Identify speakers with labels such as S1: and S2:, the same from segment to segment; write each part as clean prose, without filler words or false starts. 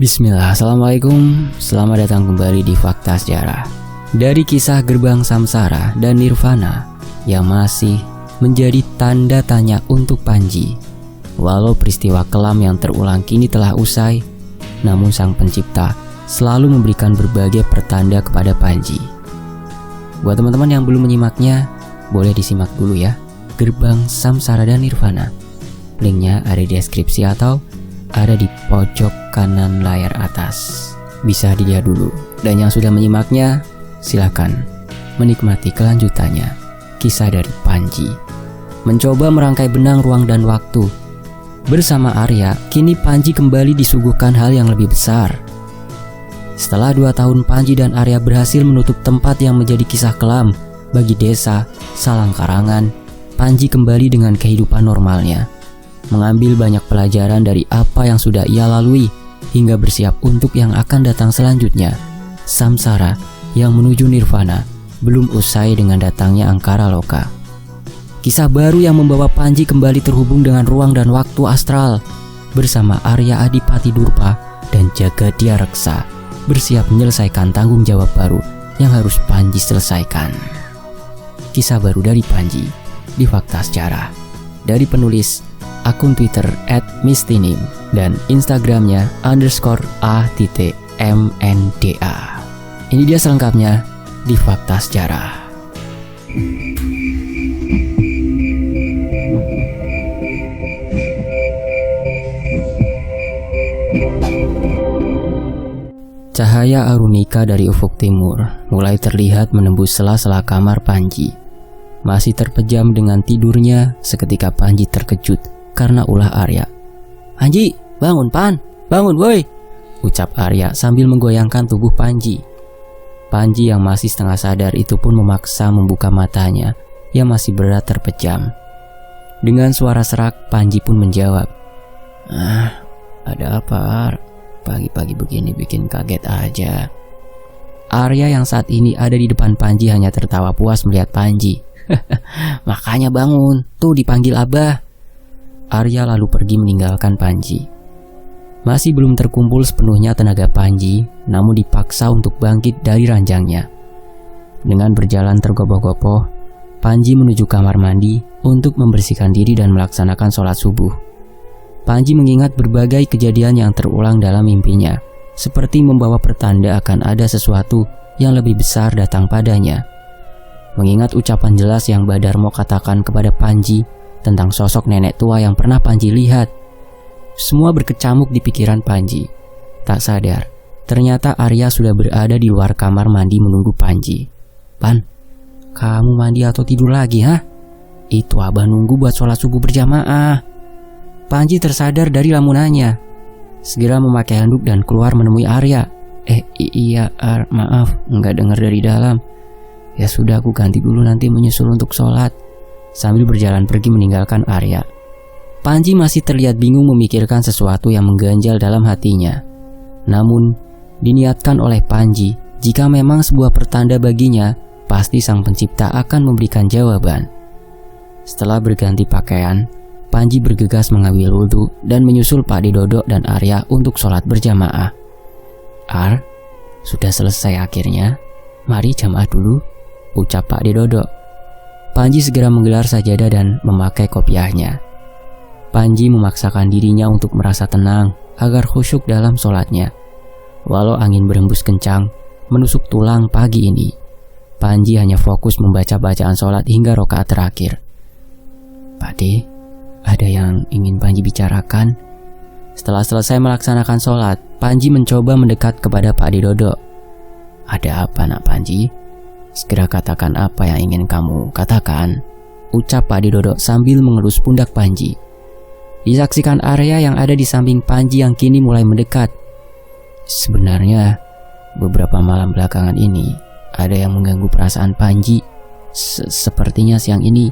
S1: Bismillah, Assalamualaikum. Selamat datang kembali di Fakta Sejarah. Dari kisah gerbang samsara dan nirvana yang masih menjadi tanda tanya untuk Panji. Walau peristiwa kelam yang terulang kini telah usai, namun sang pencipta selalu memberikan berbagai pertanda kepada Panji. Buat teman-teman yang belum menyimaknya, boleh disimak dulu ya. Gerbang samsara dan nirvana. Linknya ada di deskripsi atau ada di pojok kanan layar atas. Bisa dilihat dulu. Dan yang sudah menyimaknya, silakan menikmati kelanjutannya. Kisah dari Panji. Mencoba merangkai benang ruang dan waktu. Bersama Arya, kini Panji kembali disuguhkan hal yang lebih besar. Setelah 2 tahun Panji dan Arya berhasil menutup tempat yang menjadi kisah kelam bagi desa Salangkarangan, Panji kembali dengan kehidupan normalnya. Mengambil banyak pelajaran dari apa yang sudah ia lalui hingga bersiap untuk yang akan datang selanjutnya. Samsara yang menuju nirvana belum usai dengan datangnya Angkara Loka. Kisah baru yang membawa Panji kembali terhubung dengan ruang dan waktu astral bersama Arya Adipati Durpa dan Jagadia Reksa bersiap menyelesaikan tanggung jawab baru yang harus Panji selesaikan. Kisah baru dari Panji di Fakta Sejarah dari penulis akun Twitter @mistinim dan Instagramnya _a_mnda. Ini dia selengkapnya di Fakta Sejarah. Cahaya arunika dari ufuk timur mulai terlihat menembus sela-sela kamar Panji. Masih terpejam dengan tidurnya, seketika Panji terkejut karena ulah Arya. "Panji, bangun Pan, bangun woi," ucap Arya sambil menggoyangkan tubuh Panji. Panji yang masih setengah sadar itu pun memaksa membuka matanya yang masih berat terpejam. Dengan suara serak, Panji pun menjawab, "Ada apa Ar? Pagi-pagi begini bikin kaget aja." Arya yang saat ini ada di depan Panji hanya tertawa puas melihat Panji. "Makanya bangun, tuh dipanggil Abah." Arya lalu pergi meninggalkan Panji. Masih belum terkumpul sepenuhnya tenaga Panji, namun dipaksa untuk bangkit dari ranjangnya. Dengan berjalan tergopoh-gopoh, Panji menuju kamar mandi untuk membersihkan diri dan melaksanakan sholat subuh. Panji mengingat berbagai kejadian yang terulang dalam mimpinya, seperti membawa pertanda akan ada sesuatu yang lebih besar datang padanya. Mengingat ucapan jelas yang Badarmo katakan kepada Panji tentang sosok nenek tua yang pernah Panji lihat, semua berkecamuk di pikiran Panji. Tak sadar, ternyata Arya sudah berada di luar kamar mandi menunggu Panji. "Pan, kamu mandi atau tidur lagi, ha? Itu Abah nunggu buat sholat subuh berjamaah." Panji tersadar dari lamunannya. Segera memakai handuk dan keluar menemui Arya. Iya Ar, maaf, nggak dengar dari dalam. Ya sudah, aku ganti dulu, nanti menyusul untuk sholat." Sambil berjalan pergi meninggalkan Arya. Panji masih terlihat bingung memikirkan sesuatu yang mengganjal dalam hatinya. Namun, diniatkan oleh Panji, jika memang sebuah pertanda baginya, pasti sang pencipta akan memberikan jawaban. Setelah berganti pakaian, Panji bergegas mengambil wudhu dan menyusul Pak Dodo dan Arya untuk sholat berjamaah. "Ar, sudah selesai akhirnya. Mari jamaah dulu," ucap Pak Dodo. Panji segera menggelar sajadah dan memakai kopiahnya. Panji memaksakan dirinya untuk merasa tenang agar khusyuk dalam sholatnya. Walau angin berembus kencang menusuk tulang pagi ini, Panji hanya fokus membaca bacaan sholat hingga rakaat terakhir. "Pak D, ada yang ingin Panji bicarakan?" Setelah selesai melaksanakan sholat, Panji mencoba mendekat kepada Pak Dodo. "Ada apa nak Panji? Segera katakan apa yang ingin kamu katakan," ucap Pak Dodo sambil mengelus pundak Panji. Disaksikan Arya yang ada di samping Panji yang kini mulai mendekat. "Sebenarnya beberapa malam belakangan ini ada yang mengganggu perasaan Panji. Sepertinya siang ini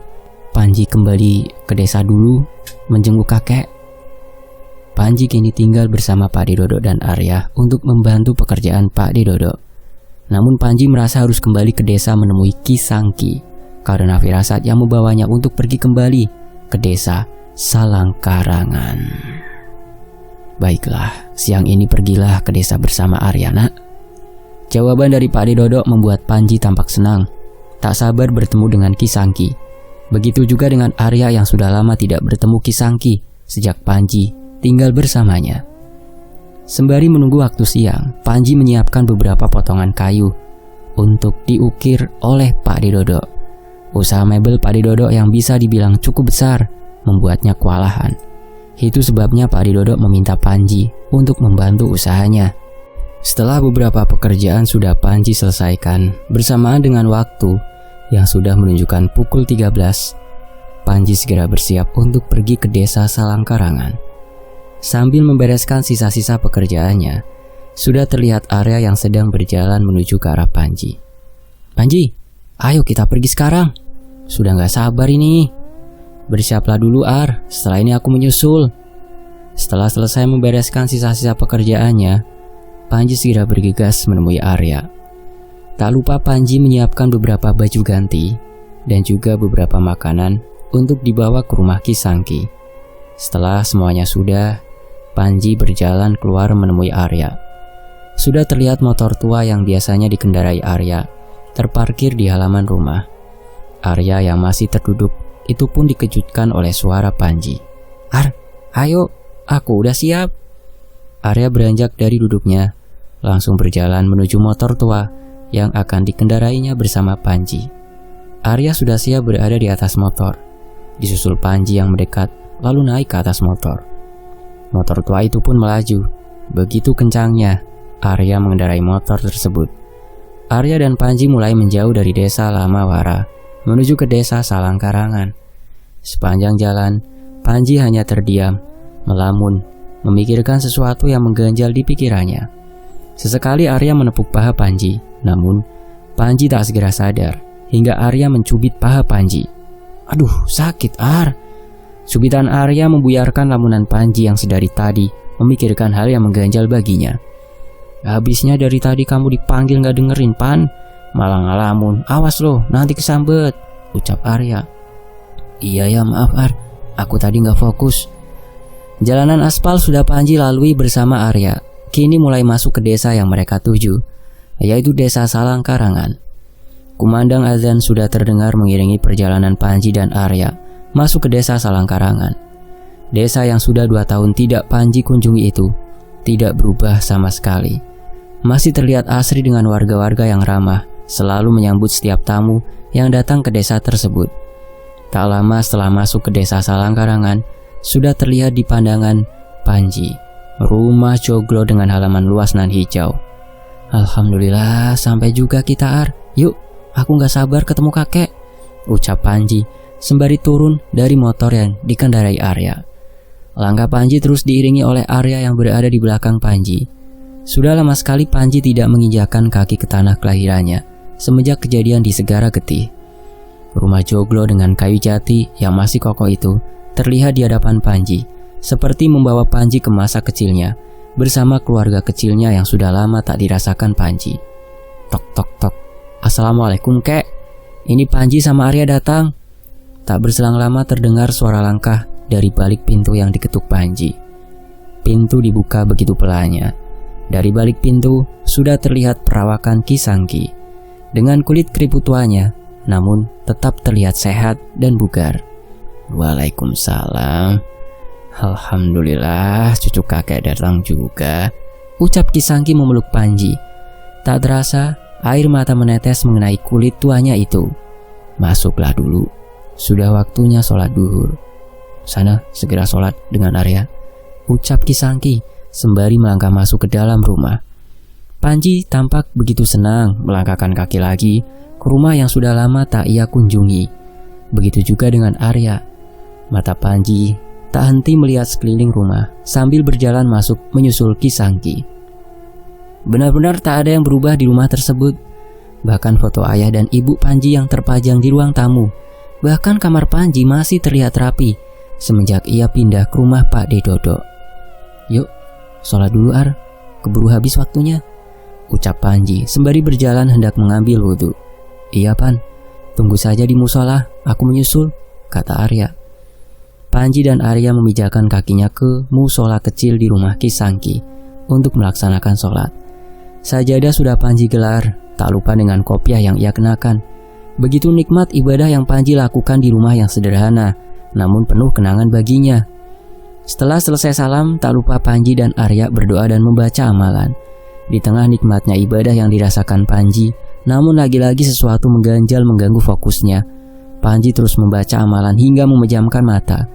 S1: Panji kembali ke desa dulu menjenguk kakek." Panji kini tinggal bersama Pak Dodo dan Arya untuk membantu pekerjaan Pak Dodo. Namun Panji merasa harus kembali ke desa menemui Ki Sangki karena firasat yang membawanya untuk pergi kembali ke desa Salangkarangan. Baiklah, siang ini pergilah ke desa bersama Arya, nak. Jawaban dari Pak Dedodo membuat Panji tampak senang, tak sabar bertemu dengan Ki Sangki. Begitu juga dengan Arya yang sudah lama tidak bertemu Ki Sangki sejak Panji tinggal bersamanya. Sembari menunggu waktu siang, Panji menyiapkan beberapa potongan kayu untuk diukir oleh Pak Dedodo. Usaha mebel Pak Dedodo yang bisa dibilang cukup besar membuatnya kewalahan. Itu sebabnya Pak Dedodo meminta Panji untuk membantu usahanya. Setelah beberapa pekerjaan sudah Panji selesaikan, bersamaan dengan waktu yang sudah menunjukkan pukul 13, Panji segera bersiap untuk pergi ke desa Salangkarangan. Sambil membereskan sisa-sisa pekerjaannya, sudah terlihat Arya yang sedang berjalan menuju ke arah Panji. Panji, ayo kita pergi sekarang. Sudah gak sabar ini. Bersiaplah dulu Ar, setelah ini aku menyusul. Setelah selesai membereskan sisa-sisa pekerjaannya, Panji segera bergegas menemui Arya. Tak lupa Panji menyiapkan beberapa baju ganti dan juga beberapa makanan untuk dibawa ke rumah Ki Sangki. Setelah semuanya sudah, Panji berjalan keluar menemui Arya. Sudah terlihat motor tua yang biasanya dikendarai Arya terparkir di halaman rumah. Arya yang masih terduduk itu pun dikejutkan oleh suara Panji. Ar, ayo, aku udah siap. Arya beranjak dari duduknya, langsung berjalan menuju motor tua yang akan dikendarainya bersama Panji. Arya sudah siap berada di atas motor. Disusul Panji yang mendekat, lalu naik ke atas motor. Motor tua itu pun melaju. Begitu kencangnya, Arya mengendarai motor tersebut. Arya dan Panji mulai menjauh dari desa Lamawara menuju ke desa Salangkarangan. Sepanjang jalan, Panji hanya terdiam, melamun, memikirkan sesuatu yang mengganjal di pikirannya. Sesekali Arya menepuk paha Panji, namun Panji tak segera sadar hingga Arya mencubit paha Panji. Aduh, sakit Ar. Subitan Arya membuyarkan lamunan Panji yang sedari tadi memikirkan hal yang mengganjal baginya. Habisnya dari tadi kamu dipanggil gak dengerin Pan, malah ngalamun. Awas loh, nanti kesambet, ucap Arya. Iya ya, maaf Ar, aku tadi gak fokus. Jalanan aspal sudah Panji lalui bersama Arya. Kini mulai masuk ke desa yang mereka tuju, yaitu desa Salangkarangan. Kumandang azan sudah terdengar mengiringi perjalanan Panji dan Arya masuk ke desa Salangkarangan. Desa yang sudah 2 tahun tidak Panji kunjungi itu tidak berubah sama sekali. Masih terlihat asri dengan warga-warga yang ramah, selalu menyambut setiap tamu yang datang ke desa tersebut. Tak lama setelah masuk ke desa Salangkarangan, sudah terlihat di pandangan Panji rumah joglo dengan halaman luas nan hijau. Alhamdulillah sampai juga kita Ar. Yuk, aku gak sabar ketemu kakek, ucap Panji sembari turun dari motor yang dikendarai Arya. Langkah Panji terus diiringi oleh Arya yang berada di belakang Panji. Sudah lama sekali Panji tidak menginjakkan kaki ke tanah kelahirannya semenjak kejadian di Segara Getih. Rumah joglo dengan kayu jati yang masih kokoh itu terlihat di hadapan Panji, seperti membawa Panji ke masa kecilnya bersama keluarga kecilnya yang sudah lama tak dirasakan Panji. Tok tok tok. Assalamualaikum kek. Ini Panji sama Arya datang. Tak berselang lama terdengar suara langkah dari balik pintu yang diketuk Panji. Pintu dibuka begitu pelannya. Dari balik pintu sudah terlihat perawakan Ki Sangki dengan kulit keriput tuanya, namun tetap terlihat sehat dan bugar. Waalaikumsalam. Alhamdulillah cucu kakek datang juga, ucap Ki Sangki memeluk Panji. Tak terasa air mata menetes mengenai kulit tuanya itu. Masuklah dulu, sudah waktunya sholat duhur. Sana segera sholat dengan Arya, ucap Ki Sangki sembari melangkah masuk ke dalam rumah. Panji tampak begitu senang melangkahkan kaki lagi ke rumah yang sudah lama tak ia kunjungi. Begitu juga dengan Arya. Mata Panji tak henti melihat sekeliling rumah sambil berjalan masuk menyusul Ki Sangki. Benar-benar tak ada yang berubah di rumah tersebut. Bahkan foto ayah dan ibu Panji yang terpajang di ruang tamu. Bahkan kamar Panji masih terlihat rapi semenjak ia pindah ke rumah Pak Dedodo. Yuk, sholat dulu Ar, keburu habis waktunya, ucap Panji sembari berjalan hendak mengambil wudhu. Iya Pan, tunggu saja di musola, aku menyusul, kata Arya. Panji dan Arya memijakan kakinya ke musola kecil di rumah Ki Sangki untuk melaksanakan sholat. Sajadah sudah Panji gelar, tak lupa dengan kopiah yang ia kenakan. Begitu nikmat ibadah yang Panji lakukan di rumah yang sederhana, namun penuh kenangan baginya. Setelah selesai salam, tak lupa Panji dan Arya berdoa dan membaca amalan. Di tengah nikmatnya ibadah yang dirasakan Panji, namun lagi-lagi sesuatu mengganjal mengganggu fokusnya. Panji terus membaca amalan hingga memejamkan mata.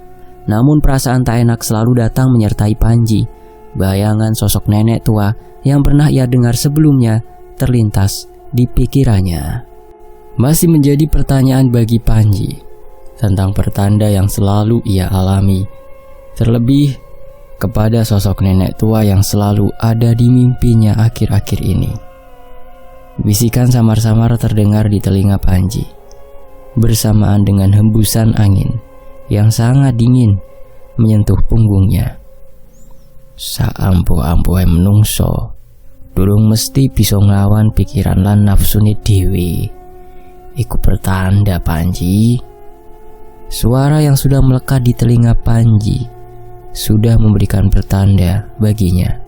S1: Namun perasaan tak enak selalu datang menyertai Panji. Bayangan sosok nenek tua yang pernah ia dengar sebelumnya terlintas di pikirannya. Masih menjadi pertanyaan bagi Panji tentang pertanda yang selalu ia alami, terlebih kepada sosok nenek tua yang selalu ada di mimpinya akhir-akhir ini. Bisikan samar-samar terdengar di telinga Panji, bersamaan dengan hembusan angin yang sangat dingin menyentuh punggungnya. Saampu-ampu menungso durung mesti bisa nglawan pikiran lan nafsune dhewe. Iku pertanda, Panji. Suara yang sudah melekat di telinga Panji sudah memberikan pertanda baginya.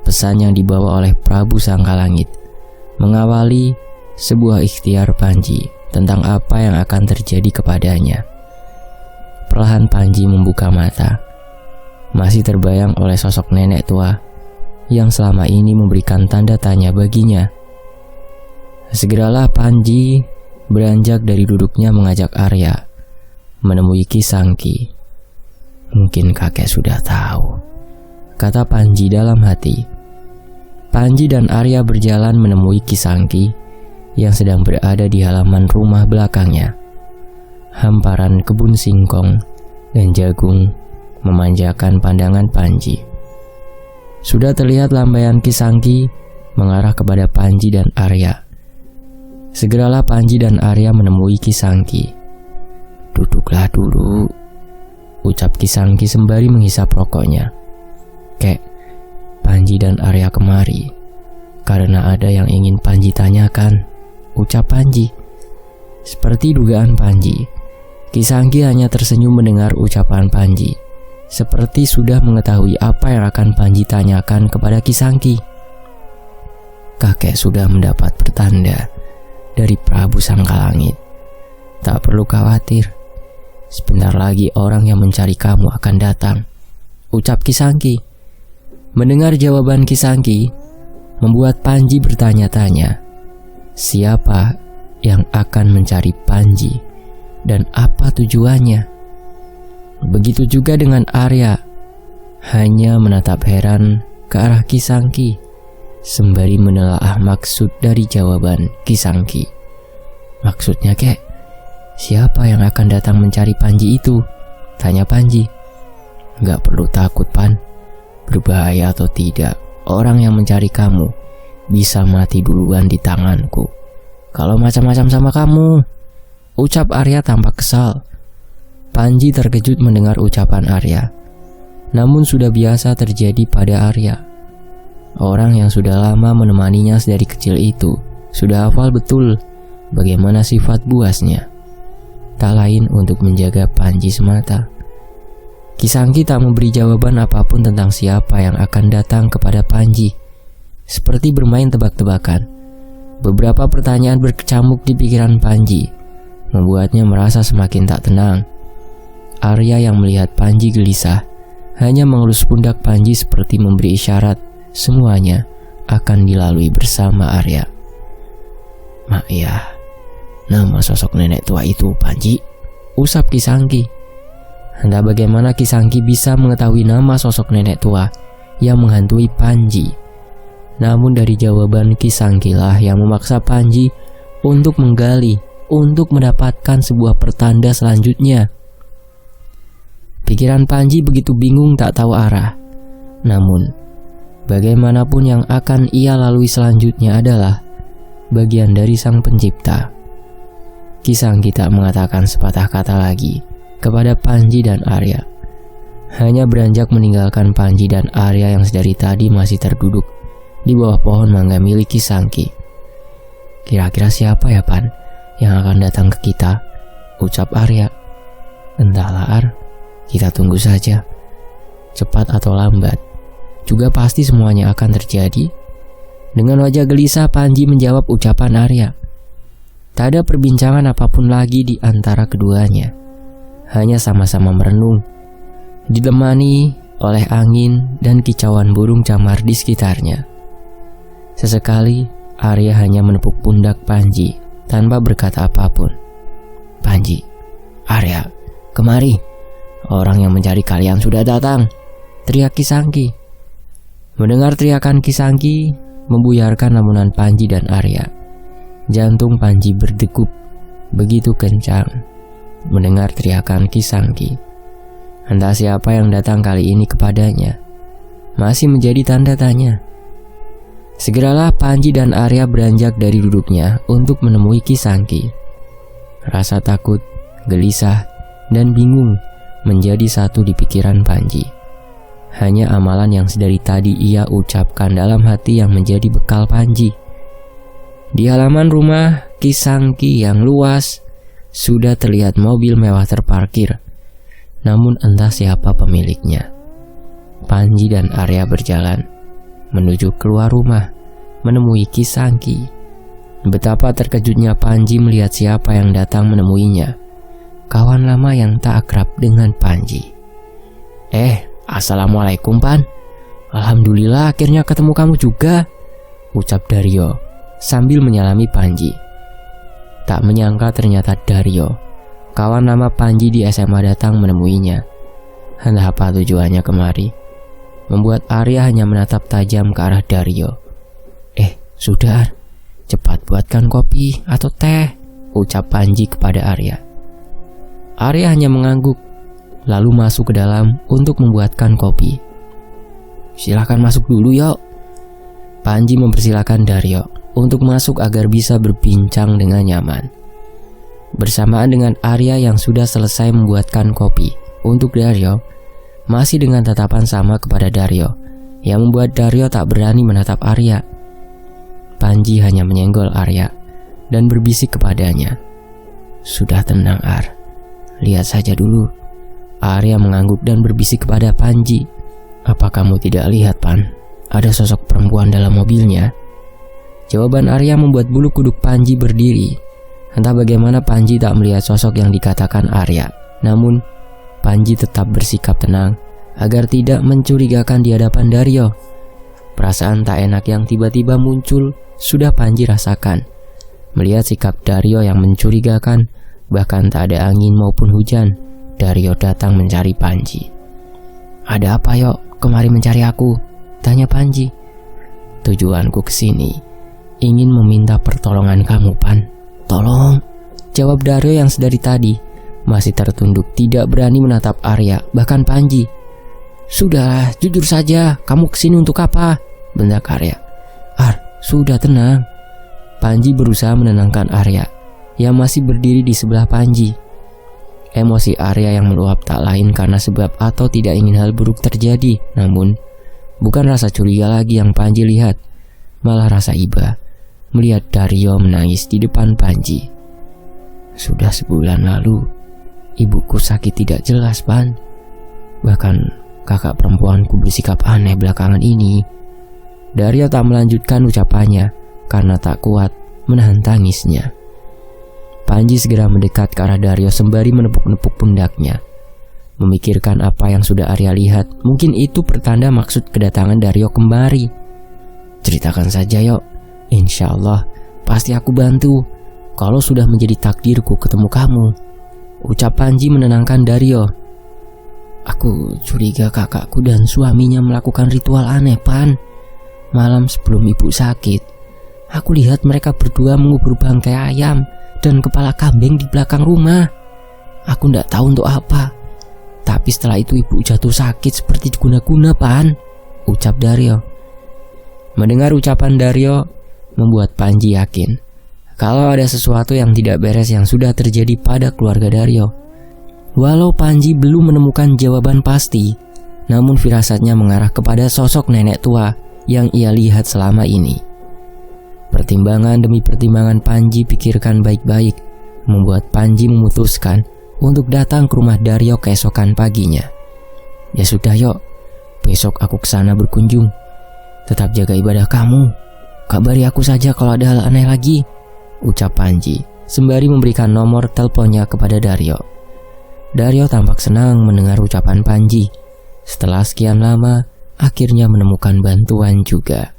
S1: Pesan yang dibawa oleh Prabu Sangkalangit mengawali sebuah ikhtiar Panji tentang apa yang akan terjadi kepadanya. Perlahan Panji membuka mata, masih terbayang oleh sosok nenek tua yang selama ini memberikan tanda tanya baginya. Segeralah Panji beranjak dari duduknya mengajak Arya menemui Ki Sangki. Mungkin kakek sudah tahu, kata Panji dalam hati. Panji dan Arya berjalan menemui Ki Sangki yang sedang berada di halaman rumah belakangnya. Hamparan kebun singkong dan jagung memanjakan pandangan Panji. Sudah terlihat lambaian Ki Sangki mengarah kepada Panji dan Arya. Segeralah Panji dan Arya menemui Ki Sangki. Duduklah dulu, ucap Ki Sangki sembari menghisap rokoknya. Kek, Panji dan Arya kemari karena ada yang ingin Panji tanyakan, ucap Panji. Seperti dugaan Panji, Ki Sangki hanya tersenyum mendengar ucapan Panji, seperti sudah mengetahui apa yang akan Panji tanyakan kepada Ki Sangki. Kakek sudah mendapat pertanda dari Prabu Sangkalangit. Tak perlu khawatir, sebentar lagi orang yang mencari kamu akan datang, ucap Ki Sangki. Mendengar jawaban Ki Sangki membuat Panji bertanya-tanya, siapa yang akan mencari Panji dan apa tujuannya? Begitu juga dengan Arya, hanya menatap heran ke arah Ki Sangki sembari menelaah maksud dari jawaban Ki Sangki. Maksudnya, kek, siapa yang akan datang mencari Panji itu? Tanya Panji. Gak perlu takut, Pan. Berbahaya atau tidak, orang yang mencari kamu bisa mati duluan di tanganku kalau macam-macam sama kamu, ucap Arya tanpa kesal. Panji terkejut mendengar ucapan Arya, namun sudah biasa terjadi pada Arya. Orang yang sudah lama menemaninya dari kecil itu sudah hafal betul bagaimana sifat buasnya. Tak lain untuk menjaga Panji semata. Ki Sangki tak memberi jawaban apapun tentang siapa yang akan datang kepada Panji. Seperti bermain tebak-tebakan, beberapa pertanyaan berkecamuk di pikiran Panji, membuatnya merasa semakin tak tenang. Arya yang melihat Panji gelisah hanya mengelus pundak Panji seperti memberi isyarat semuanya akan dilalui bersama Arya. Mak ya, nama sosok nenek tua itu Panji, usap Ki Sangki. Entah bagaimana Ki Sangki bisa mengetahui nama sosok nenek tua yang menghantui Panji. Namun dari jawaban Ki Sangki lah yang memaksa Panji untuk menggali, untuk mendapatkan sebuah pertanda selanjutnya. Pikiran Panji begitu bingung tak tahu arah. Namun, bagaimanapun yang akan ia lalui selanjutnya adalah bagian dari Sang Pencipta. Ki Sangki tak mengatakan sepatah kata lagi kepada Panji dan Arya. Hanya beranjak meninggalkan Panji dan Arya yang sedari tadi masih terduduk di bawah pohon mangga milik Ki Sangki. Kira-kira siapa ya, Pan, yang akan datang ke kita? Ucap Arya. Entahlah, Ar. Kita tunggu saja. Cepat atau lambat, juga pasti semuanya akan terjadi. Dengan wajah gelisah, Panji menjawab ucapan Arya. Tak ada perbincangan apapun lagi di antara keduanya. Hanya sama-sama merenung, ditemani oleh angin dan kicauan burung camar di sekitarnya. Sesekali, Arya hanya menepuk pundak Panji tanpa berkata apapun. Panji, Arya, kemari. Orang yang mencari kalian sudah datang, teriak Kisangki. Mendengar teriakan Kisangki, membuyarkan lamunan Panji dan Arya. Jantung Panji berdegup begitu kencang mendengar teriakan Kisangki. Entah siapa yang datang kali ini kepadanya, masih menjadi tanda tanya. Segeralah Panji dan Arya beranjak dari duduknya untuk menemui Kisangki. Rasa takut, gelisah, dan bingung menjadi satu di pikiran Panji. Hanya amalan yang sedari tadi ia ucapkan dalam hati yang menjadi bekal Panji. Di halaman rumah Kisangki yang luas, sudah terlihat mobil mewah terparkir. Namun entah siapa pemiliknya. Panji dan Arya berjalan menuju keluar rumah, menemui Kisangki. Betapa terkejutnya Panji melihat siapa yang datang menemuinya. Kawan lama yang tak akrab dengan Panji. Assalamualaikum Pan. Alhamdulillah akhirnya ketemu kamu juga, ucap Daryo sambil menyalami Panji. Tak menyangka ternyata Daryo, kawan lama Panji di SMA, datang menemuinya. Entah apa tujuannya kemari, membuat Arya hanya menatap tajam ke arah Daryo. Sudah, cepat buatkan kopi atau teh, ucap Panji kepada Arya. Arya hanya mengangguk, lalu masuk ke dalam untuk membuatkan kopi. Silakan masuk dulu yuk. Panji mempersilakan Daryo untuk masuk agar bisa berbincang dengan nyaman. Bersamaan dengan Arya yang sudah selesai membuatkan kopi untuk Daryo, masih dengan tatapan sama kepada Daryo, yang membuat Daryo tak berani menatap Arya. Panji hanya menyenggol Arya dan berbisik kepadanya. Sudah tenang Ar, lihat saja dulu. Arya mengangguk dan berbisik kepada Panji. Apa kamu tidak lihat Pan? Ada sosok perempuan dalam mobilnya. Jawaban Arya membuat bulu kuduk Panji berdiri. Entah bagaimana Panji tak melihat sosok yang dikatakan Arya. Namun Panji tetap bersikap tenang agar tidak mencurigakan di hadapan Daryo. Perasaan tak enak yang tiba-tiba muncul sudah Panji rasakan. Melihat sikap Daryo yang mencurigakan, bahkan tak ada angin maupun hujan, Daryo datang mencari Panji. Ada apa yuk kemari mencari aku? Tanya Panji. Tujuanku kesini ingin meminta pertolongan kamu Pan. Tolong, jawab Daryo yang sedari tadi masih tertunduk tidak berani menatap Arya, bahkan Panji. Sudahlah, jujur saja, kamu kesini untuk apa? Bentak Arya. Sudah tenang. Panji berusaha menenangkan Arya yang masih berdiri di sebelah Panji. Emosi Arya yang meluap tak lain karena sebab atau tidak ingin hal buruk terjadi. Namun bukan rasa curiga lagi yang Panji lihat, malah rasa iba melihat Daryo menangis di depan Panji. Sudah sebulan lalu ibuku sakit tidak jelas Pan. Bahkan kakak perempuanku bersikap aneh belakangan ini. Daryo tak melanjutkan ucapannya karena tak kuat menahan tangisnya. Panji segera mendekat ke arah Daryo sembari menepuk-nepuk pundaknya. Memikirkan apa yang sudah Arya lihat, mungkin itu pertanda maksud kedatangan Daryo kembali. Ceritakan saja yuk, insya Allah pasti aku bantu. Kalau sudah menjadi takdirku ketemu kamu, ucap Panji menenangkan Daryo. Aku curiga kakakku dan suaminya melakukan ritual aneh Pan. Malam sebelum ibu sakit, aku lihat mereka berdua mengubur bangkai ayam dan kepala kambing di belakang rumah. Aku tidak tahu untuk apa. Tapi setelah itu ibu jatuh sakit seperti diguna-guna Pan, ucap Daryo. Mendengar ucapan Daryo membuat Panji yakin kalau ada sesuatu yang tidak beres yang sudah terjadi pada keluarga Daryo. Walau Panji belum menemukan jawaban pasti, namun firasatnya mengarah kepada sosok nenek tua yang ia lihat selama ini. Pertimbangan demi pertimbangan Panji pikirkan baik-baik, membuat Panji memutuskan untuk datang ke rumah Daryo keesokan paginya. Ya sudah yuk, besok aku kesana berkunjung. Tetap jaga ibadah kamu. Kabari aku saja kalau ada hal aneh lagi, ucap Panji sembari memberikan nomor teleponnya kepada Daryo. Daryo tampak senang mendengar ucapan Panji. Setelah sekian lama, akhirnya menemukan bantuan juga.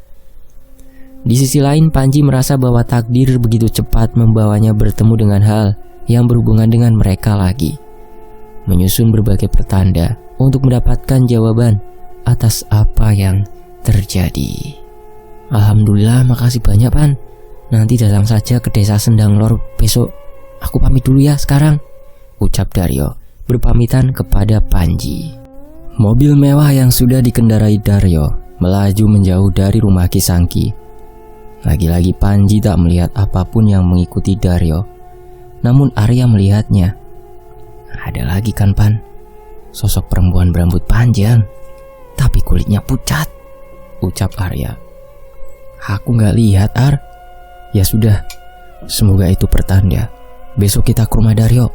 S1: Di sisi lain, Panji merasa bahwa takdir begitu cepat membawanya bertemu dengan hal yang berhubungan dengan mereka lagi. Menyusun berbagai pertanda untuk mendapatkan jawaban atas apa yang terjadi. Alhamdulillah, makasih banyak Pan. Nanti datang saja ke desa Sendang Lor besok. Aku pamit dulu ya sekarang, ucap Daryo berpamitan kepada Panji. Mobil mewah yang sudah dikendarai Daryo melaju menjauh dari rumah Kisangki. Lagi-lagi Panji tak melihat apapun yang mengikuti Daryo. Namun Arya melihatnya. Ada lagi kan Pan? Sosok perempuan berambut panjang, tapi kulitnya pucat, ucap Arya. Aku gak lihat Ar. Ya sudah, semoga itu pertanda. Besok kita ke rumah Daryo.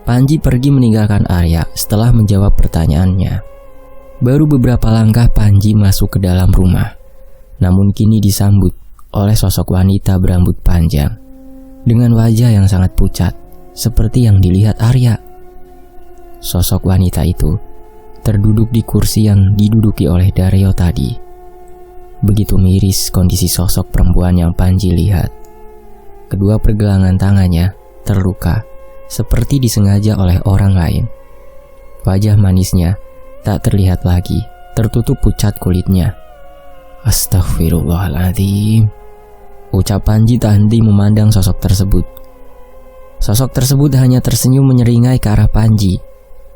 S1: Panji pergi meninggalkan Arya setelah menjawab pertanyaannya. Baru beberapa langkah Panji masuk ke dalam rumah. Namun kini disambut oleh sosok wanita berambut panjang dengan wajah yang sangat pucat seperti yang dilihat Arya. Sosok wanita itu terduduk di kursi yang diduduki oleh Daryo tadi. Begitu miris kondisi sosok perempuan yang Panji lihat. Kedua pergelangan tangannya terluka, seperti disengaja oleh orang lain. Wajah manisnya tak terlihat lagi, tertutup pucat kulitnya. Astaghfirullahaladzim, ucap Panji tak henti memandang sosok tersebut. Sosok tersebut hanya tersenyum menyeringai ke arah Panji,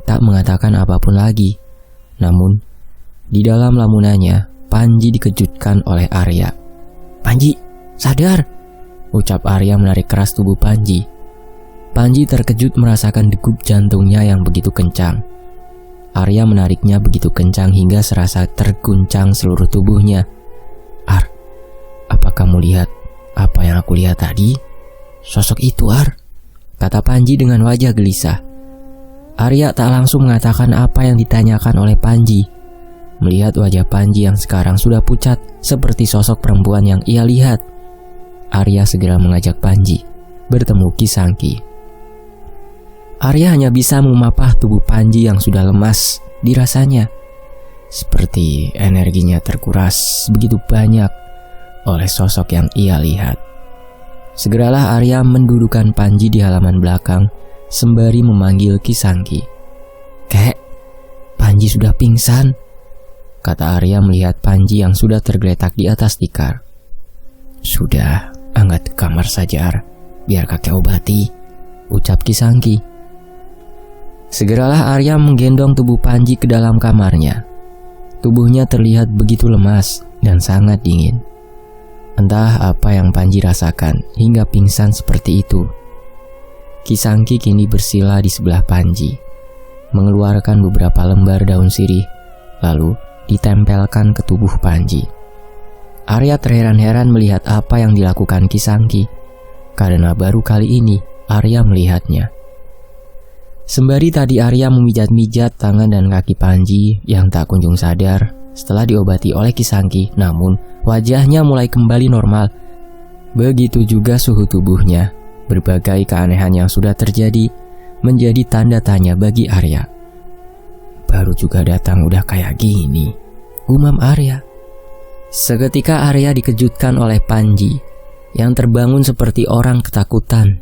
S1: tak mengatakan apapun lagi. Namun, di dalam lamunannya, Panji dikejutkan oleh Arya. Panji, sadar, ucap Arya menarik keras tubuh Panji. Panji terkejut merasakan degup jantungnya yang begitu kencang. Arya menariknya begitu kencang hingga serasa terguncang seluruh tubuhnya. Ar, apa kamu lihat apa yang aku lihat tadi? Sosok itu Ar, kata Panji dengan wajah gelisah. Arya tak langsung mengatakan apa yang ditanyakan oleh Panji. Melihat wajah Panji yang sekarang sudah pucat seperti sosok perempuan yang ia lihat, Arya segera mengajak Panji bertemu Kisangki. Arya hanya bisa memapah tubuh Panji yang sudah lemas dirasanya. Seperti energinya terkuras begitu banyak oleh sosok yang ia lihat. Segeralah Arya mendudukan Panji di halaman belakang sembari memanggil Kisangki. Kek, Panji sudah pingsan, kata Arya melihat Panji yang sudah tergeletak di atas tikar. Sudah, angkat ke kamar saja Ar, biar kakek obati, ucap Kisangki. Segeralah Arya menggendong tubuh Panji ke dalam kamarnya. Tubuhnya terlihat begitu lemas dan sangat dingin. Entah apa yang Panji rasakan hingga pingsan seperti itu. Kisangki kini bersila di sebelah Panji, mengeluarkan beberapa lembar daun sirih, lalu ditempelkan ke tubuh Panji. Arya terheran-heran melihat apa yang dilakukan Kisangki, karena baru kali ini Arya melihatnya. Sembari tadi Arya memijat-mijat tangan dan kaki Panji yang tak kunjung sadar setelah diobati oleh Kisangki, namun wajahnya mulai kembali normal. Begitu juga suhu tubuhnya. Berbagai keanehan yang sudah terjadi menjadi tanda tanya bagi Arya. Baru juga datang udah kayak gini, gumam Arya. Seketika Arya dikejutkan oleh Panji yang terbangun seperti orang ketakutan.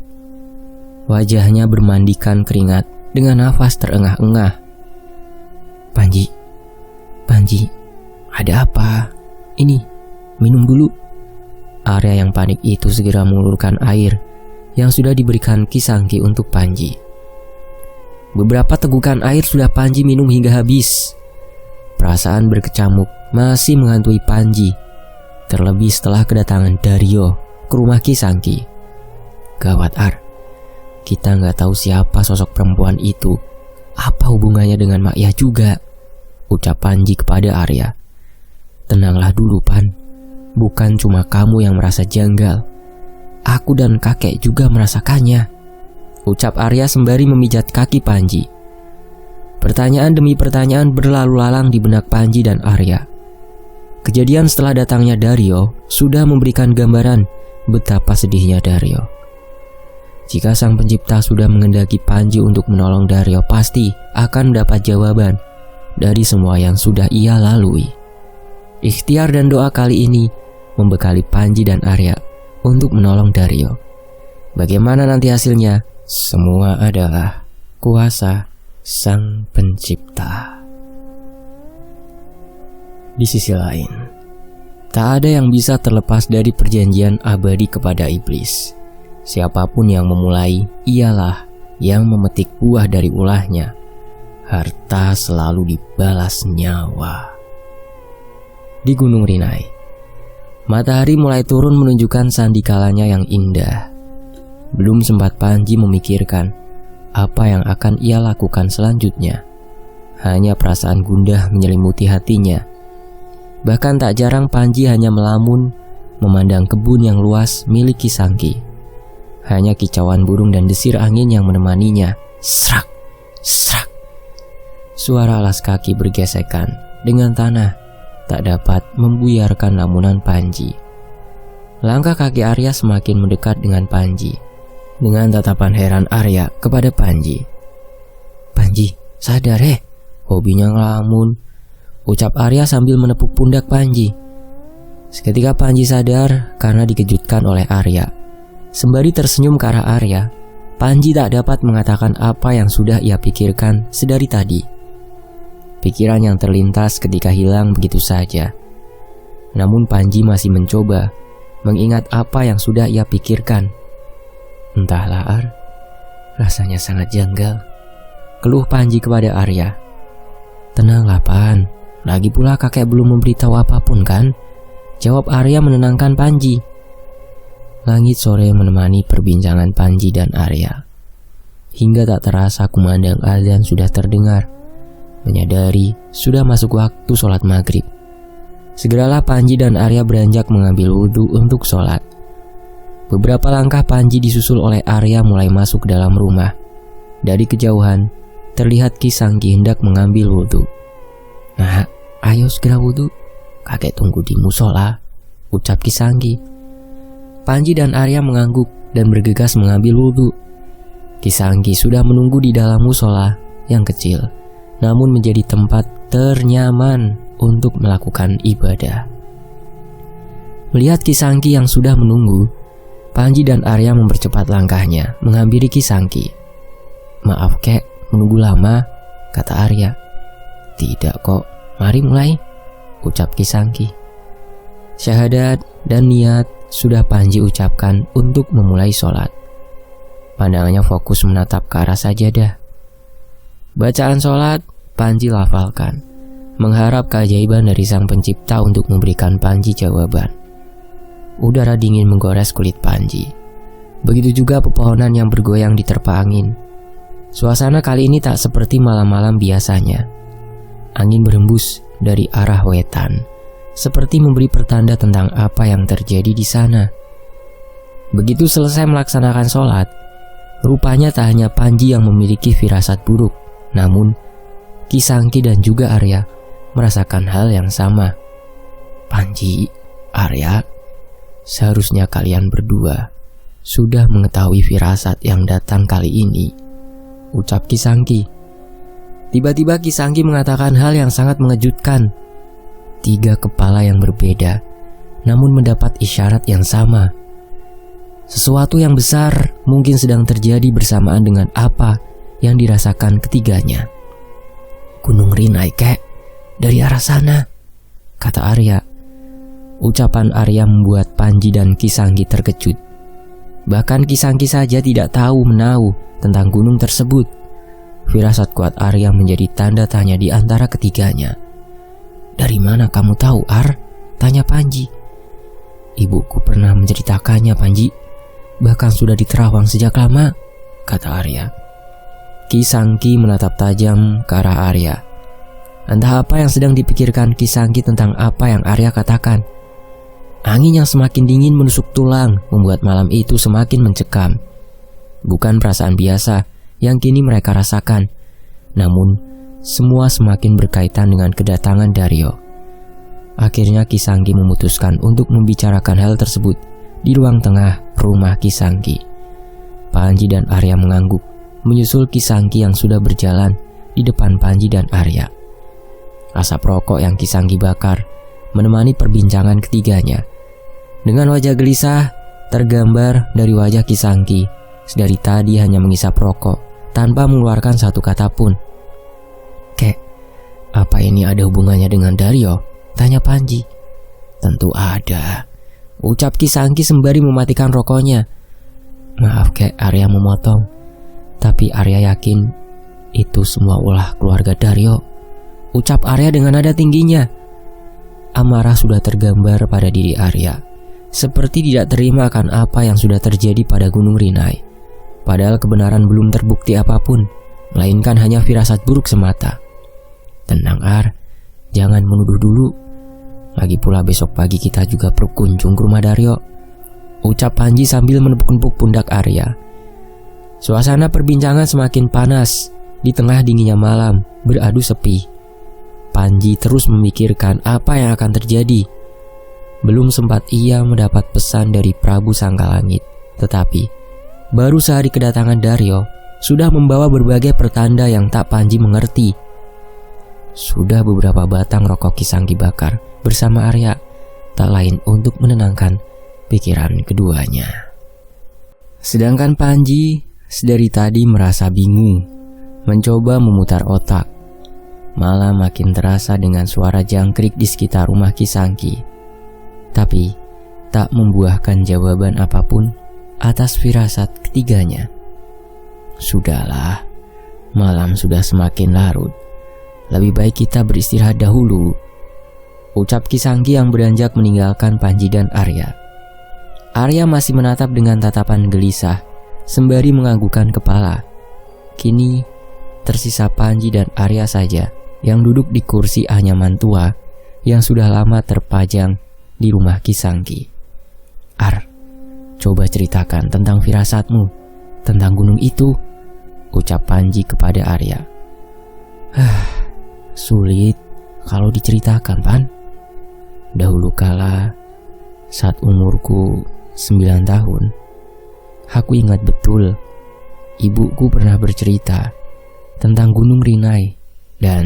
S1: Wajahnya bermandikan keringat dengan nafas terengah-engah. Panji, ada apa? Ini, minum dulu. Arya yang panik itu segera mengulurkan air yang sudah diberikan Kisangki untuk Panji. Beberapa tegukan air sudah Panji minum hingga habis. Perasaan berkecamuk masih menghantui Panji, terlebih setelah kedatangan Daryo ke rumah Kisangki. Gawat Ar, kita nggak tahu siapa sosok perempuan itu. Apa hubungannya dengan Mak Yah juga? Ucap Panji kepada Arya. Tenanglah dulu Pan, bukan cuma kamu yang merasa janggal. Aku dan kakek juga merasakannya, ucap Arya sembari memijat kaki Panji. Pertanyaan demi pertanyaan berlalu lalang di benak Panji dan Arya. Kejadian setelah datangnya Dario sudah memberikan gambaran betapa sedihnya Dario. Jika sang pencipta sudah menghendaki Panji untuk menolong Dario, pasti akan mendapat jawaban dari semua yang sudah ia lalui. Ikhtiar dan doa kali ini membekali Panji dan Arya untuk menolong Dario. Bagaimana nanti hasilnya? Semua adalah kuasa sang pencipta. Di sisi lain, tak ada yang bisa terlepas dari perjanjian abadi kepada iblis. Siapapun yang memulai, ialah yang memetik buah dari ulahnya. Harta selalu dibalas nyawa. Di Gunung Rinai, matahari mulai turun menunjukkan sandikalanya yang indah. Belum sempat Panji memikirkan apa yang akan ia lakukan selanjutnya. Hanya perasaan gundah menyelimuti hatinya. Bahkan tak jarang Panji hanya melamun memandang kebun yang luas milik Kisangki. Hanya kicauan burung dan desir angin yang menemaninya. Srak, srak. Suara alas kaki bergesekan dengan tanah tak dapat membuyarkan lamunan Panji. Langkah kaki Arya semakin mendekat dengan Panji. Dengan tatapan heran Arya kepada Panji. Panji, sadar hobinya ngelamun, ucap Arya sambil menepuk pundak Panji. Seketika Panji sadar karena dikejutkan oleh Arya. Sembari tersenyum ke arah Arya, Panji tak dapat mengatakan apa yang sudah ia pikirkan sedari tadi. Pikiran yang terlintas ketika hilang begitu saja. Namun Panji masih mencoba mengingat apa yang sudah ia pikirkan. Entahlah Ar, rasanya sangat janggal, keluh Panji kepada Arya. Tenanglah Pan, lagi pula kakek belum memberitahu apapun kan? Jawab Arya menenangkan Panji. Langit sore menemani perbincangan Panji dan Arya. Hingga tak terasa kumandang azan sudah terdengar. Menyadari sudah masuk waktu sholat maghrib. Segeralah Panji dan Arya beranjak mengambil wudhu untuk sholat. Beberapa langkah Panji disusul oleh Arya mulai masuk ke dalam rumah. Dari kejauhan, terlihat Kisangki hendak mengambil wudhu. Nah, ayo segera wudhu, kakek tunggu di musola, ucap Kisangki. Panji dan Arya mengangguk dan bergegas mengambil wudhu. Kisangki sudah menunggu di dalam musola yang kecil, namun menjadi tempat ternyaman untuk melakukan ibadah. Melihat Kisangki yang sudah menunggu, Panji dan Arya mempercepat langkahnya menghampiri Kisangki. Maaf kek, menunggu lama, kata Arya. Tidak kok, mari mulai, ucap Kisangki. Syahadat dan niat sudah Panji ucapkan untuk memulai sholat. Pandangannya fokus menatap ke arah sajadah. Bacaan sholat Panji lafalkan, mengharap keajaiban dari sang pencipta untuk memberikan Panji jawaban. Udara dingin menggores kulit Panji. Begitu juga pepohonan yang bergoyang diterpa angin. Suasana kali ini tak seperti malam-malam biasanya. Angin berembus dari arah wetan, seperti memberi pertanda tentang apa yang terjadi di sana. Begitu selesai melaksanakan sholat, rupanya tak hanya Panji yang memiliki firasat buruk, namun Kisangki dan juga Arya merasakan hal yang sama. Panji, Arya, seharusnya kalian berdua sudah mengetahui firasat yang datang kali ini, ucap Kisangki. Tiba-tiba Kisangki mengatakan hal yang sangat mengejutkan. 3 kepala yang berbeda, namun mendapat isyarat yang sama. Sesuatu yang besar mungkin sedang terjadi bersamaan dengan apa yang dirasakan ketiganya. Gunung Rinai kek, dari arah sana, kata Arya. Ucapan Arya membuat Panji dan Kisangki terkejut. Bahkan Kisangki saja tidak tahu menahu tentang gunung tersebut. Firasat kuat Arya menjadi tanda tanya di antara ketiganya. Dari mana kamu tahu, Ar? Tanya Panji. Ibuku pernah menceritakannya, Panji. Bahkan sudah di Terawang sejak lama, kata Arya. Kisangki menatap tajam ke arah Arya. Entah apa yang sedang dipikirkan Kisangki tentang apa yang Arya katakan. Angin yang semakin dingin menusuk tulang membuat malam itu semakin mencekam. bukan perasaan biasa yang kini mereka rasakan. Namun, semua semakin berkaitan dengan kedatangan Dario. Akhirnya Kisangki memutuskan untuk membicarakan hal tersebut di ruang tengah rumah Kisangki. Panji dan Arya mengangguk, menyusul Kisangki yang sudah berjalan di depan Panji dan Arya. Asap rokok yang Kisangki bakar menemani perbincangan ketiganya. Dengan wajah gelisah tergambar dari wajah Kisangki, sedari tadi hanya mengisap rokok tanpa mengeluarkan satu kata pun. "Kek, apa ini ada hubungannya dengan Dario?" tanya Panji. "Tentu ada," ucap Kisangki sembari mematikan rokoknya. "Maaf Kek," Arya memotong. Tapi Arya yakin itu semua ulah keluarga Dario, ucap Arya dengan nada tingginya. Amarah sudah tergambar pada diri Arya, seperti tidak terima akan apa yang sudah terjadi pada Gunung Rinai. Padahal kebenaran belum terbukti apapun, melainkan hanya firasat buruk semata. "Tenang Ar, jangan menuduh dulu. Lagi pula besok pagi kita juga berkunjung ke rumah Dario," ucap Panji sambil menepuk-nepuk pundak Arya. Suasana perbincangan semakin panas. Di tengah dinginnya malam beradu sepi, Panji terus memikirkan apa yang akan terjadi. Belum sempat ia mendapat pesan dari Prabu Sangkalangit, tetapi baru sehari kedatangan Dario sudah membawa berbagai pertanda yang tak Panji mengerti. Sudah beberapa batang rokok Kisangki bakar bersama Arya, tak lain untuk menenangkan pikiran keduanya. Sedangkan Panji sedari tadi merasa bingung, mencoba memutar otak. Malah makin terasa dengan suara jangkrik di sekitar rumah Kisangki. Tapi tak membuahkan jawaban apapun atas firasat ketiganya. Sudahlah, malam sudah semakin larut. Lebih baik kita beristirahat dahulu, ucap Kisangki yang beranjak meninggalkan Panji dan Arya. Arya masih menatap dengan tatapan gelisah, sembari menganggukkan kepala. Kini tersisa Panji dan Arya saja yang duduk di kursi anyaman tua yang sudah lama terpajang di rumah Kisangki. "Ar, coba ceritakan tentang firasatmu, tentang gunung itu," ucap Panji kepada Arya. Sulit kalau diceritakan, Pan. Dahulu kala, saat umurku 9 tahun, aku ingat betul ibuku pernah bercerita tentang Gunung Rinai. Dan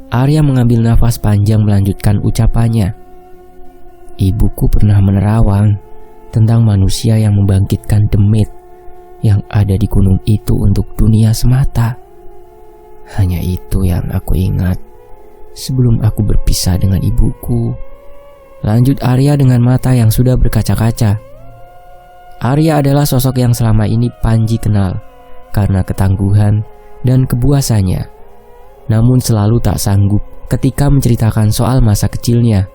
S1: Arya mengambil nafas panjang melanjutkan ucapannya. Ibuku pernah menerawang tentang manusia yang membangkitkan demit yang ada di gunung itu untuk dunia semata. Hanya itu yang aku ingat sebelum aku berpisah dengan ibuku, lanjut Arya dengan mata yang sudah berkaca-kaca. Arya adalah sosok yang selama ini Panji kenal karena ketangguhan dan kebuasannya, namun selalu tak sanggup ketika menceritakan soal masa kecilnya.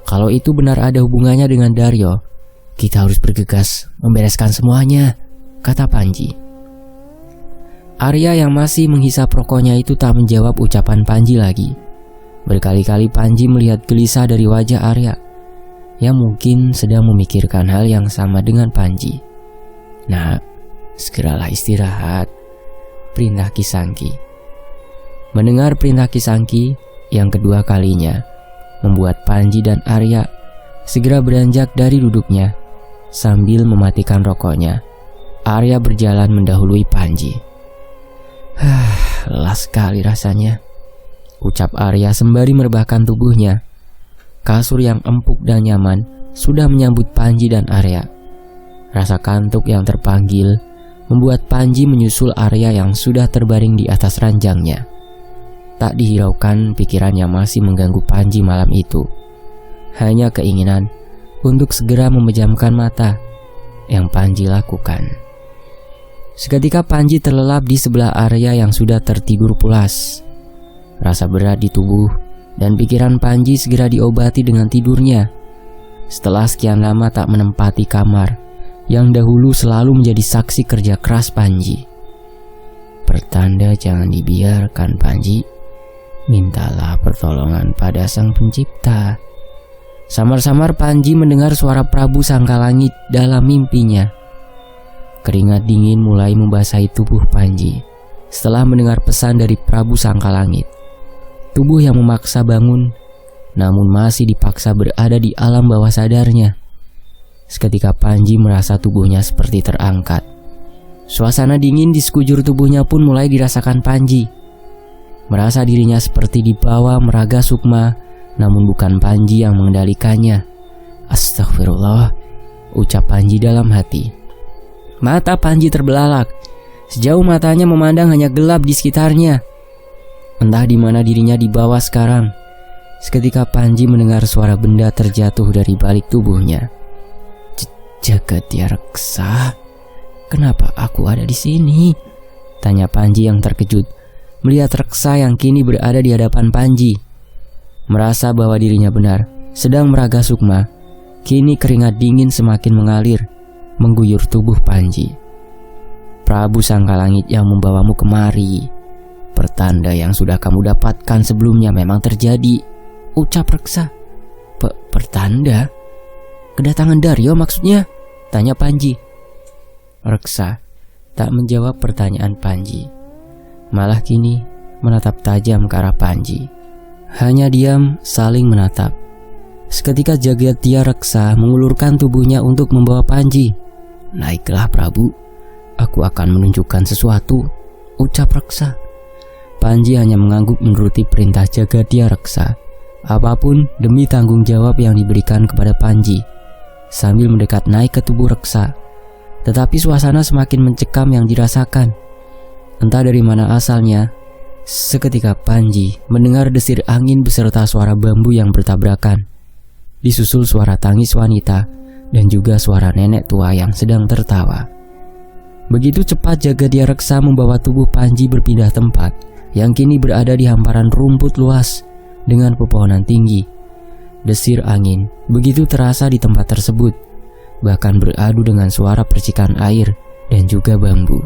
S1: Kalau itu benar ada hubungannya dengan Dario, kita harus bergegas membereskan semuanya, kata Panji. Arya yang masih menghisap rokoknya itu tak menjawab ucapan Panji lagi. Berkali-kali Panji melihat gelisah dari wajah Arya, yang mungkin sedang memikirkan hal yang sama dengan Panji. "Nah, segeralah istirahat," perintah Kisangki. Mendengar perintah Kisangki yang kedua kalinya, membuat Panji dan Arya segera beranjak dari duduknya. Sambil mematikan rokoknya, Arya berjalan mendahului Panji. "Lelah sekali rasanya," ucap Arya sembari merebahkan tubuhnya. Kasur yang empuk dan nyaman sudah menyambut Panji dan Arya. Rasa kantuk yang terpanggil membuat Panji menyusul Arya yang sudah terbaring di atas ranjangnya. Tak dihiraukan pikiran yang masih mengganggu Panji malam itu. Hanya keinginan untuk segera memejamkan mata yang Panji lakukan. Seketika Panji terlelap di sebelah Arya yang sudah tertidur pulas. Rasa berat di tubuh dan pikiran Panji segera diobati dengan tidurnya. Setelah sekian lama tak menempati kamar yang dahulu selalu menjadi saksi kerja keras Panji. "Pertanda jangan dibiarkan, Panji. Mintalah pertolongan pada Sang Pencipta." Samar-samar Panji mendengar suara Prabu Sangkalangit dalam mimpinya. Keringat dingin mulai membasahi tubuh Panji setelah mendengar pesan dari Prabu Sangkalangit. Tubuh yang memaksa bangun, namun masih dipaksa berada di alam bawah sadarnya. Seketika Panji merasa tubuhnya seperti terangkat. Suasana dingin di sekujur tubuhnya pun mulai dirasakan Panji. Merasa dirinya seperti dibawa meraga sukma, namun bukan Panji yang mengendalikannya. Astagfirullah, ucap Panji dalam hati. Mata Panji terbelalak. Sejauh matanya memandang hanya gelap di sekitarnya. Entah di mana dirinya dibawa sekarang. Seketika Panji mendengar suara benda terjatuh dari balik tubuhnya. Jagadya Reksa, kenapa aku ada di sini? Tanya Panji yang terkejut melihat Reksa yang kini berada di hadapan Panji. Merasa bahwa dirinya benar sedang meraga sukma, kini keringat dingin semakin mengalir, mengguyur tubuh Panji. Prabu Sangkalangit yang membawamu kemari. Pertanda yang sudah kamu dapatkan sebelumnya memang terjadi, ucap Reksa. Pertanda? Kedatangan Daryo maksudnya? Tanya Panji. Reksa tak menjawab pertanyaan Panji, malah kini menatap tajam ke arah Panji. Hanya diam saling menatap. Seketika Jagadya Reksa mengulurkan tubuhnya untuk membawa Panji. Naiklah Prabu, aku akan menunjukkan sesuatu, ucap Reksa. Panji hanya mengangguk menuruti perintah Jagadya Reksa, apapun demi tanggung jawab yang diberikan kepada Panji. Sambil mendekat naik ke tubuh Reksa, tetapi suasana semakin mencekam yang dirasakan. Entah dari mana asalnya, seketika Panji mendengar desir angin beserta suara bambu yang bertabrakan. Disusul suara tangis wanita dan juga suara nenek tua yang sedang tertawa. Begitu cepat Jagadya Reksa membawa tubuh Panji berpindah tempat, yang kini berada di hamparan rumput luas dengan pepohonan tinggi. Desir angin begitu terasa di tempat tersebut, bahkan beradu dengan suara percikan air dan juga bambu.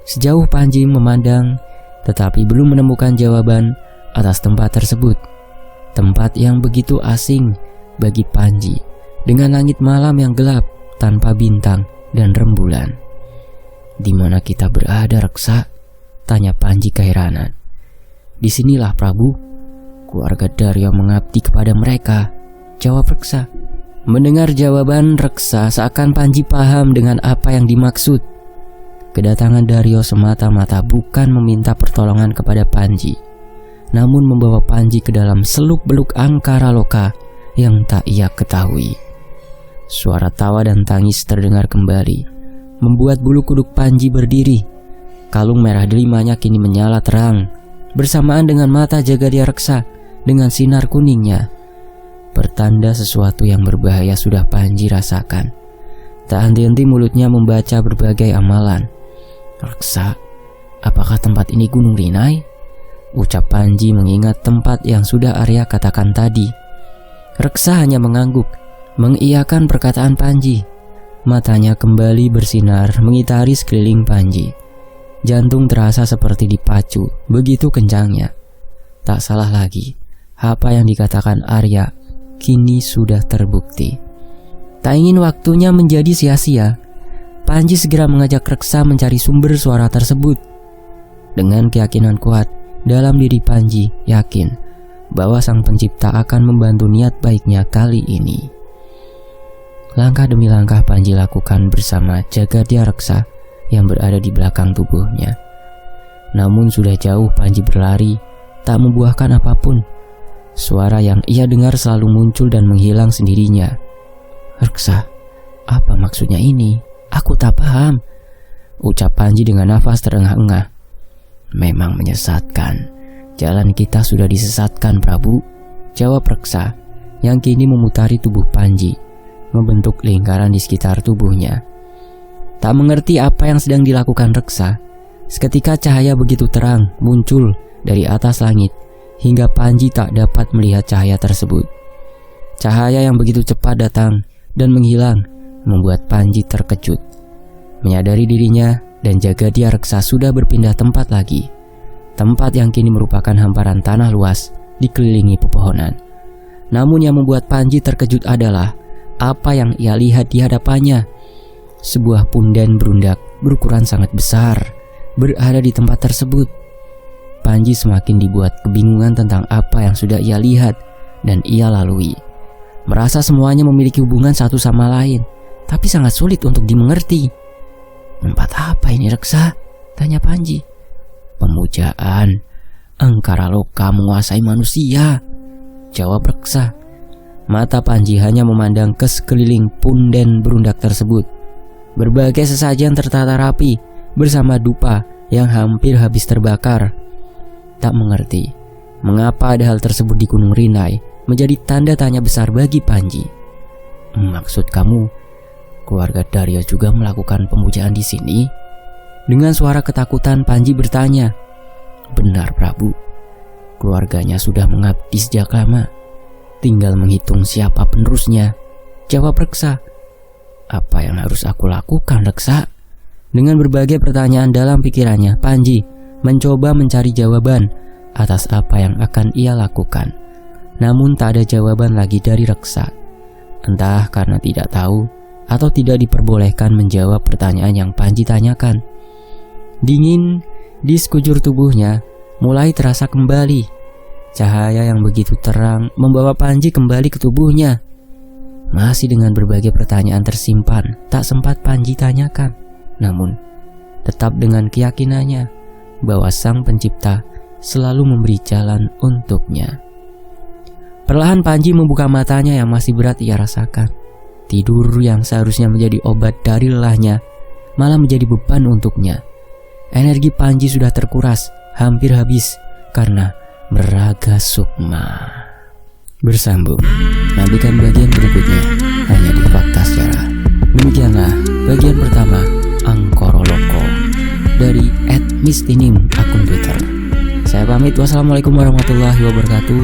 S1: Sejauh Panji memandang, tetapi belum menemukan jawaban atas tempat tersebut. Tempat yang begitu asing bagi Panji, dengan langit malam yang gelap tanpa bintang dan rembulan. Di mana kita berada, Reksa? Tanya Panji keheranan. Disinilah Prabu. Keluarga Daryo mengabdi kepada mereka, jawab Reksa. Mendengar jawaban Reksa, seakan Panji paham dengan apa yang dimaksud. Kedatangan Daryo semata-mata bukan meminta pertolongan kepada Panji, namun membawa Panji ke dalam seluk-beluk angkara loka yang tak ia ketahui. Suara tawa dan tangis terdengar kembali, membuat bulu kuduk Panji berdiri. Kalung merah delimanya kini menyala terang, bersamaan dengan mata Jagadya Reksa dengan sinar kuningnya. Pertanda sesuatu yang berbahaya sudah Panji rasakan. Tak henti-henti mulutnya membaca berbagai amalan. Reksa, apakah tempat ini Gunung Rinai? Ucap Panji mengingat tempat yang sudah Arya katakan tadi. Reksa hanya mengangguk, mengiyakan perkataan Panji. Matanya kembali bersinar mengitari sekeliling Panji. Jantung terasa seperti dipacu, begitu kencangnya. Tak salah lagi, apa yang dikatakan Arya kini sudah terbukti. Tak ingin waktunya menjadi sia-sia, Panji segera mengajak Reksa mencari sumber suara tersebut. Dengan keyakinan kuat dalam diri Panji, yakin bahwa Sang Pencipta akan membantu niat baiknya kali ini. Langkah demi langkah Panji lakukan bersama Jagadya Reksa yang berada di belakang tubuhnya. Namun sudah jauh Panji berlari, tak membuahkan apapun. Suara yang ia dengar selalu muncul dan menghilang sendirinya. Reksa, apa maksudnya ini? Aku tak paham, ucap Panji dengan nafas terengah-engah. Memang menyesatkan. Jalan kita sudah disesatkan, Prabu, jawab Reksa yang kini memutari tubuh Panji, membentuk lingkaran di sekitar tubuhnya. Tak mengerti apa yang sedang dilakukan Reksa, seketika cahaya begitu terang muncul dari atas langit hingga Panji tak dapat melihat cahaya tersebut. Cahaya yang begitu cepat datang dan menghilang membuat Panji terkejut. Menyadari dirinya dan Jagadya Reksa sudah berpindah tempat lagi. Tempat yang kini merupakan hamparan tanah luas dikelilingi pepohonan. Namun yang membuat Panji terkejut adalah apa yang ia lihat di hadapannya. Sebuah punden berundak berukuran sangat besar berada di tempat tersebut. Panji semakin dibuat kebingungan tentang apa yang sudah ia lihat dan ia lalui. Merasa semuanya memiliki hubungan satu sama lain, tapi sangat sulit untuk dimengerti. "Tempat apa ini, Reksa?" tanya Panji. "Pemujaan. Angkara Loka menguasai manusia," jawab Reksa. Mata Panji hanya memandang ke sekeliling punden berundak tersebut. Berbagai sesajen tertata rapi bersama dupa yang hampir habis terbakar. Tak mengerti mengapa ada hal tersebut di Gunung Rinai menjadi tanda tanya besar bagi Panji. "Maksud kamu, keluarga Daryo juga melakukan pemujaan di sini?" Dengan suara ketakutan Panji bertanya. "Benar, Prabu. Keluarganya sudah mengabdi sejak lama. Tinggal menghitung siapa penerusnya," jawab Reksa. "Apa yang harus aku lakukan, Reksa?" Dengan berbagai pertanyaan dalam pikirannya, Panji mencoba mencari jawaban atas apa yang akan ia lakukan. Namun tak ada jawaban lagi dari Reksa. Entah karena tidak tahu atau tidak diperbolehkan menjawab pertanyaan yang Panji tanyakan. Dingin di sekujur tubuhnya mulai terasa kembali. Cahaya yang begitu terang membawa Panji kembali ke tubuhnya. Masih dengan berbagai pertanyaan tersimpan tak sempat Panji tanyakan. Namun tetap dengan keyakinannya bahwa Sang Pencipta selalu memberi jalan untuknya. Perlahan Panji membuka matanya yang masih berat ia rasakan. Tidur yang seharusnya menjadi obat dari lelahnya malah menjadi beban untuknya. Energi Panji sudah terkuras, hampir habis karena meraga sukma. Bersambung, nantikan bagian berikutnya hanya di Fakta Sejarah. Demikianlah bagian pertama Angkara Loka dari @mistinim akun Twitter. Saya pamit, wassalamualaikum warahmatullahi wabarakatuh.